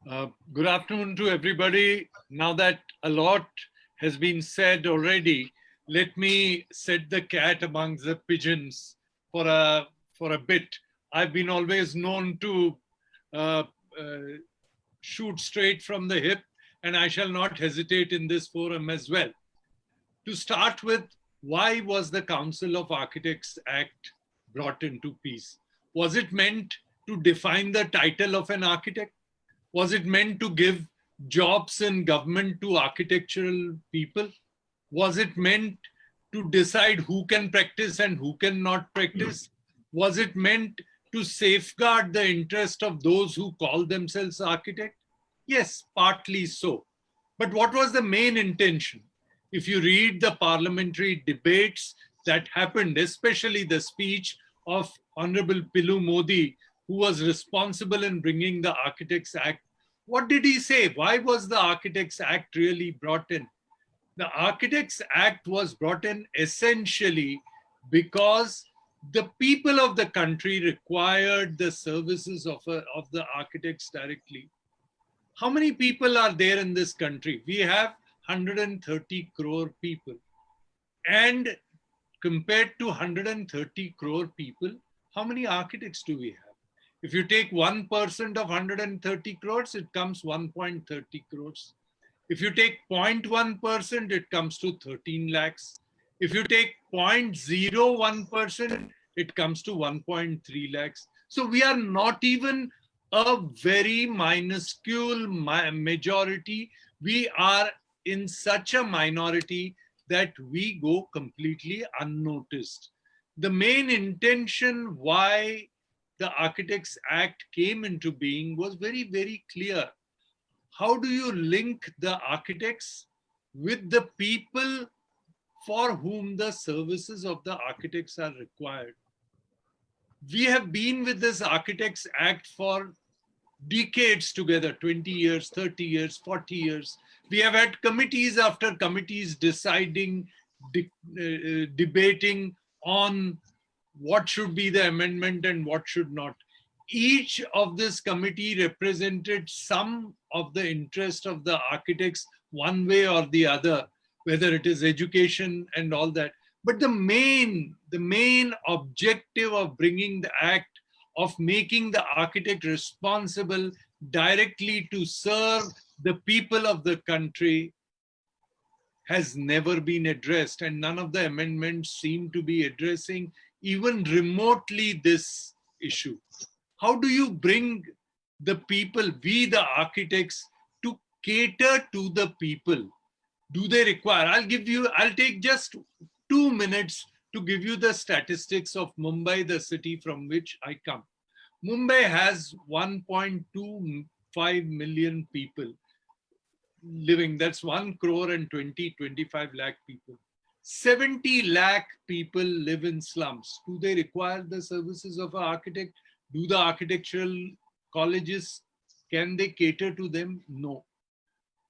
Good afternoon to everybody. Now that a lot has been said already, let me set the cat amongst the pigeons for a bit. I've been always known to uh, uh, shoot straight from the hip, and I shall not hesitate in this forum as well. To start with, why was the Council of Architects Act brought into peace? Was it meant to define the title of an architect? Was it meant to give jobs in government to architectural people? Was it meant to decide who can practice and who cannot practice? Was it meant to safeguard the interest of those who call themselves architects? Yes, partly so. But what was the main intention? If you read the parliamentary debates that happened, especially the speech of Honorable Pilu Modi, who was responsible in bringing the Architects Act, what did he say? Why was the Architects Act really brought in? The Architects Act was brought in essentially because the people of the country required the services of the architects directly. How many people are there in this country? We have 130 crore people. And compared to 130 crore people, how many architects do we have? If you take 1% of 130 crores, it comes 1.30 crores. If you take 0.1%, it comes to 13 lakhs. If you take 0.01%, it comes to 1.3 lakhs. So we are not even a very minuscule majority. We are in such a minority that we go completely unnoticed. The main intention why the Architects Act came into being was very, very clear. How do you link the architects with the people for whom the services of the architects are required? We have been with this Architects Act for decades together, 20 years, 30 years, 40 years. We have had committees after committees deciding, debating on what should be the amendment and what should not. Each of this committee represented some of the interest of the architects one way or the other, whether it is education and all that. But the main objective of bringing the act, of making the architect responsible directly to serve the people of the country, has never been addressed, and none of the amendments seem to be addressing even remotely this issue. How do you bring the people, we the architects, to cater to the people? Do they require? I'll take just 2 minutes to give you the statistics of Mumbai, the city from which I come. Mumbai has 1.25 million people living. That's 1 crore and 25 lakh people. 70 lakh people live in slums. Do they require the services of an architect? Do the architectural colleges, can they cater to them? No.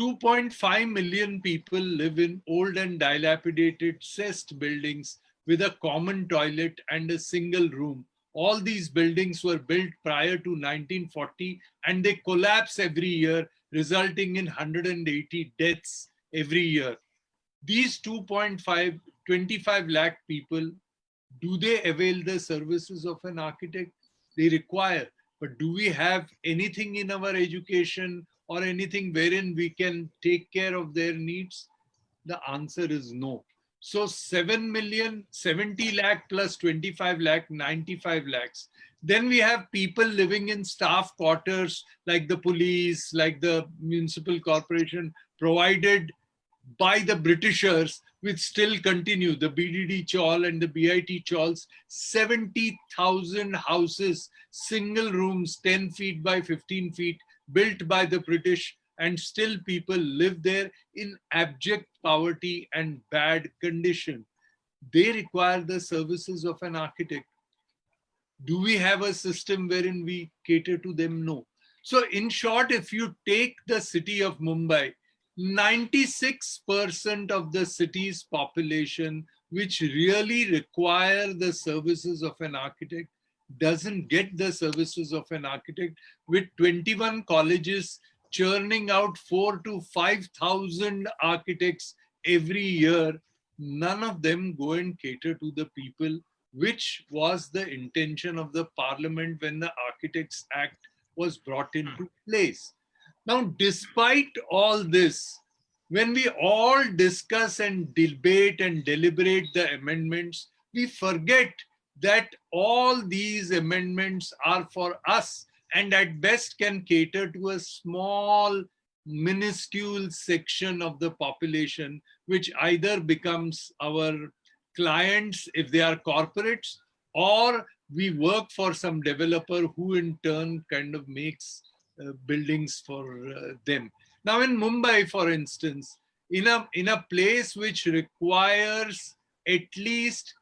2.5 million people live in old and dilapidated cessed buildings with a common toilet and a single room. All these buildings were built prior to 1940 and they collapse every year, resulting in 180 deaths every year. These 2.5, 25 lakh people, do they avail the services of an architect? They require. But do we have anything in our education or anything wherein we can take care of their needs? The answer is no. So 7 million, 70 lakh plus 25 lakh, 95 lakhs. Then we have people living in staff quarters like the police, like the municipal corporation, provided by the Britishers, which still continue, the BDD chawl and the BIT chawls, 70,000 houses, single rooms, 10 feet by 15 feet, built by the British, and still people live there in abject poverty and bad condition. They require the services of an architect. Do we have a system wherein we cater to them? No. So in short, if you take the city of Mumbai, 96% of the city's population, which really require the services of an architect, doesn't get the services of an architect, with 21 colleges churning out 4 to 5,000 architects every year, none of them go and cater to the people, which was the intention of the parliament when the Architects Act was brought into place. Now, despite all this, when we all discuss and debate and deliberate the amendments, we forget that all these amendments are for us and at best can cater to a small, minuscule section of the population, which either becomes our clients if they are corporates, or we work for some developer who in turn kind of makes buildings for them. Now in Mumbai, for instance, in a place which requires at least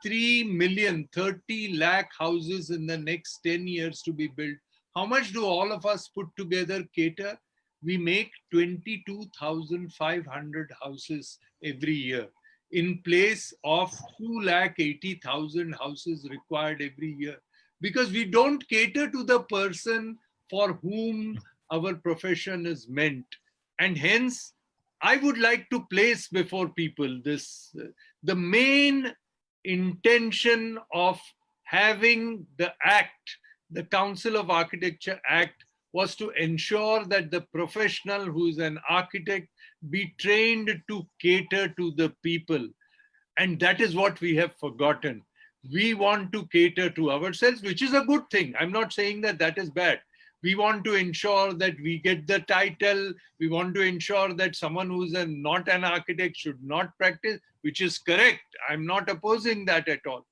3 million, 30 lakh houses in the next 10 years to be built, how much do all of us put together cater? We make 22,500 houses every year in place of 2,80,000 houses required every year, because we don't cater to the person for whom our profession is meant. And hence, I would like to place before people this, the main intention of having the act, the Council of Architecture Act, was to ensure that the professional who is an architect be trained to cater to the people. And that is what we have forgotten. We want to cater to ourselves, which is a good thing. I'm not saying that that is bad. We want to ensure that we get the title. We want to ensure that someone who's not an architect should not practice, which is correct. I'm not opposing that at all.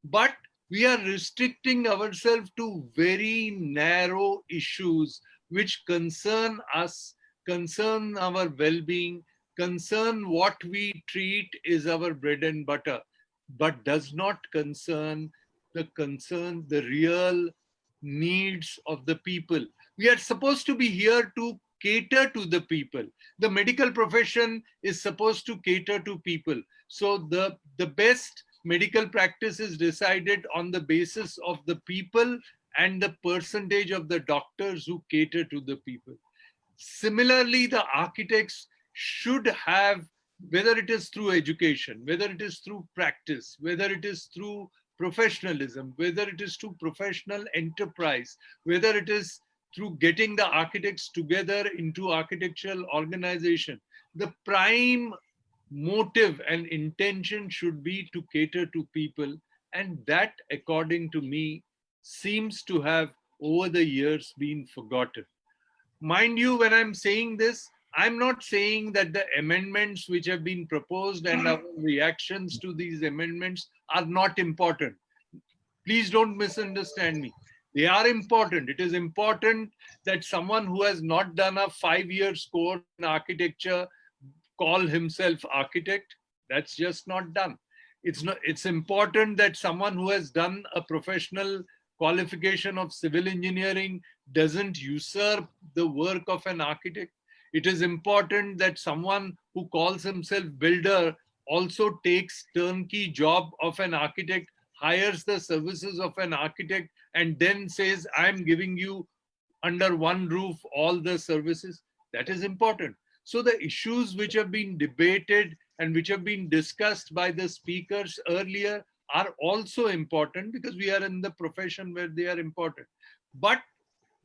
But we are restricting ourselves to very narrow issues which concern us, concern our well-being, concern what we treat is our bread and butter, but does not concern the real needs of the people. We are supposed to be here to cater to the people. The medical profession is supposed to cater to people. So the best medical practice is decided on the basis of the people and the percentage of the doctors who cater to the people. Similarly, the architects should have, whether it is through education, whether it is through practice, whether it is through professionalism, whether it is through professional enterprise, whether it is through getting the architects together into architectural organization, the prime motive and intention should be to cater to people. And that, according to me, seems to have over the years been forgotten. Mind you, when I'm saying this, I'm not saying that the amendments which have been proposed and our reactions to these amendments are not important. Please don't misunderstand me. They are important. It is important that someone who has not done a 5-year course in architecture call himself architect. That's just not done. It's important that someone who has done a professional qualification of civil engineering doesn't usurp the work of an architect. It is important that someone who calls himself builder also takes turnkey job of an architect, hires the services of an architect, and then says, I'm giving you under one roof all the services. That is important. So the issues which have been debated and which have been discussed by the speakers earlier are also important, because we are in the profession where they are important. But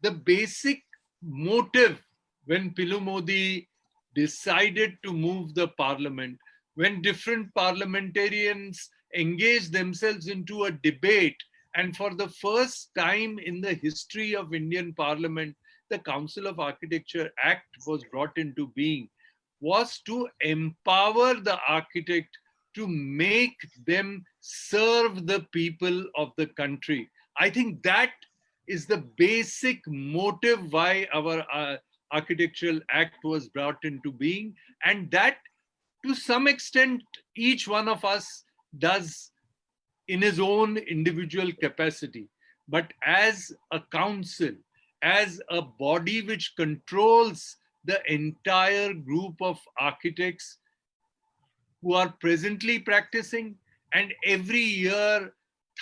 the basic motive when Pilu Modi decided to move the parliament, when different parliamentarians engaged themselves into a debate, and for the first time in the history of Indian Parliament, the Council of Architecture Act was brought into being, was to empower the architect to make them serve the people of the country. I think that is the basic motive why our Architectural Act was brought into being, and that to some extent each one of us does in his own individual capacity. But as a council, as a body which controls the entire group of architects who are presently practicing, and every year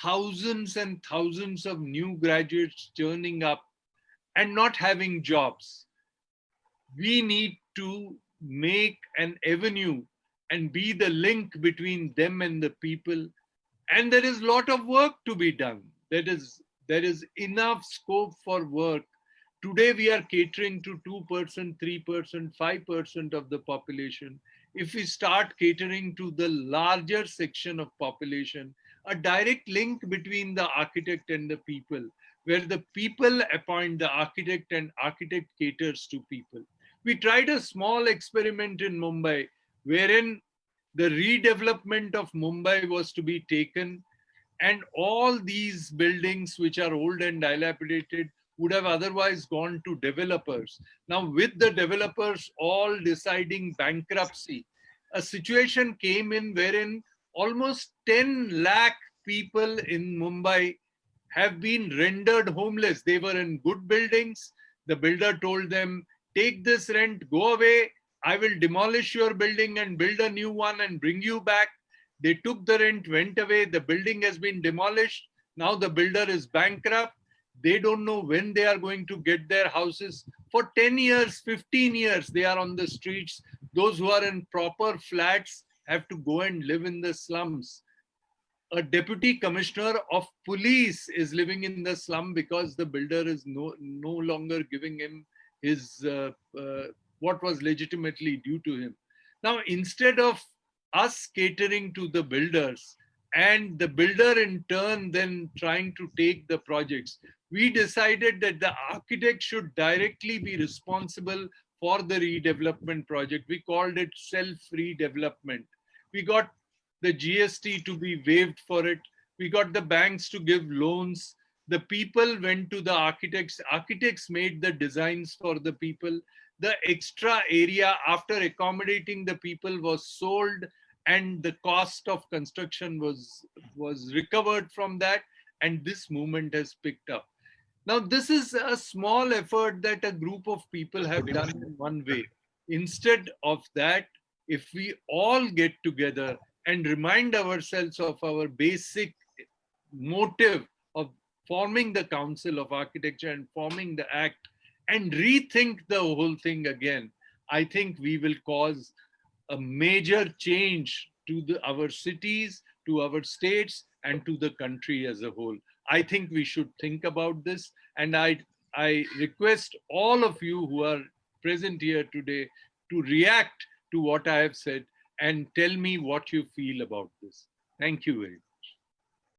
thousands and thousands of new graduates turning up and not having jobs. we need to make an avenue and be the link between them and the people. And there is a lot of work to be done. There is enough scope for work. Today we are catering to 2%, 3%, 5% of the population. If we start catering to the larger section of population, a direct link between the architect and the people, where the people appoint the architect and architect caters to people. We tried a small experiment in Mumbai wherein the redevelopment of Mumbai was to be taken, and all these buildings which are old and dilapidated would have otherwise gone to developers. Now, with the developers all deciding bankruptcy, a situation came in wherein almost 10 lakh people in Mumbai have been rendered homeless. They were in good buildings. The builder told them, take this rent, go away. I will demolish your building and build a new one and bring you back. They took the rent, went away. The building has been demolished. Now the builder is bankrupt. They don't know when they are going to get their houses. For 10 years, 15 years, they are on the streets. Those who are in proper flats have to go and live in the slums. A deputy commissioner of police is living in the slum because the builder is no longer giving him his what was legitimately due to him. Now, instead of us catering to the builders and the builder in turn then trying to take the projects, we decided that the architect should directly be responsible for the redevelopment project. We called it self-redevelopment. We got the GST to be waived for it. We got the banks to give loans. The people went to the architects. Architects made the designs for the people. The extra area after accommodating the people was sold, and the cost of construction was recovered from that, and this movement has picked up. Now, this is a small effort that a group of people have done in one way. Instead of that, if we all get together and remind ourselves of our basic motive of forming the Council of Architecture and forming the Act and rethink the whole thing again, I think we will cause a major change to our cities, to our states, and to the country as a whole. I think we should think about this, and I request all of you who are present here today to react to what I have said and tell me what you feel about this. Thank you very much.